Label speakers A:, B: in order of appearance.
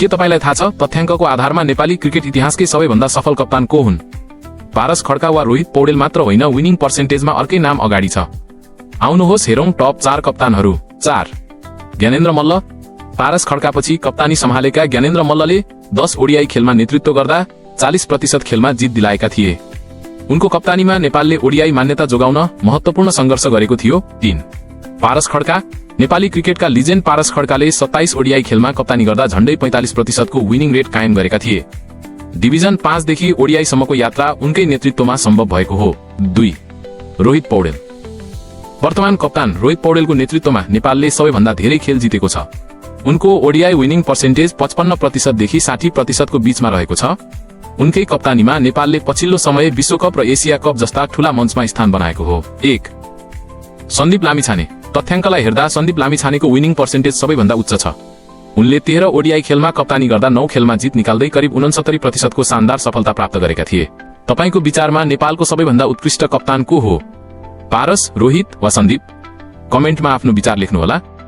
A: के तपाईलाई थाहा छ तथ्याङ्कको आधारमा नेपाली क्रिकेट इतिहासकै सबैभन्दा सफल कप्तान को हुन्? पारस खड्का वा रोहित पौडेल मात्र होइन, विनिङ पर्सेन्टेजमा अर्कै नाम अगाडि छ। आउनुहोस् हेरौं टप 4 कप्तानहरू। 4 ज्ञानेन्द्र मल्ल। पारस खड्कापछि कप्तानी सम्हालेका ज्ञानेन्द्र मल्लले 10 ओडिआई खेलमा नेतृत्व गर्दा 40% खेलमा जित दिलाएका थिए। उनको कप्तानीमा नेपालले ओडिआई मान्यता जोगाउन महत्वपूर्ण संघर्ष गरेको थियो। 3 पारस खड्का। नेपाली क्रिकेटका लिजेन्ड पारस खड्काले 27 ओडिआई खेलमा कप्तानी गर्दा झण्डै 45% को विनिङ रेट कायम गरेका थिए। डिभिजन 5 देखि ओडिआई सम्मको यात्रा उनकै नेतृत्वमा सम्भव भएको हो। 2 रोहित पौडेल। वर्तमान कप्तान रोहित पौडेलको नेतृत्वमा नेपालले सबैभन्दा धेरै खेल जितेको छ। उनको ओडिआई विनिङ पर्सेन्टेज 55% देखि 60% को बीचमा रहेको छ। उनकै कप्तानीमा नेपालले पछिल्लो समय विश्वकप र एसिया कप जस्ता ठूला मञ्चमा स्थान बनाएको हो। 1 सन्दीप लामिछाने। तथ्याङ्कलाई हेर्दा सन्दीप लामिछानेको विनिङ पर्सेन्टेज सबैभन्दा उच्च छ। उनले 13 ओडिआई खेलमा कप्तानी गर्दा 9 खेलमा जित निकाल्दै करिब 69% को शानदार सफलता प्राप्त गरेका थिए। तपाईको विचारमा नेपालको सबैभन्दा उत्कृष्ट कप्तान को हो? पारस, रोहित वा सन्दीप? कमेन्टमा आफ्नो विचार लेख्नुहोला।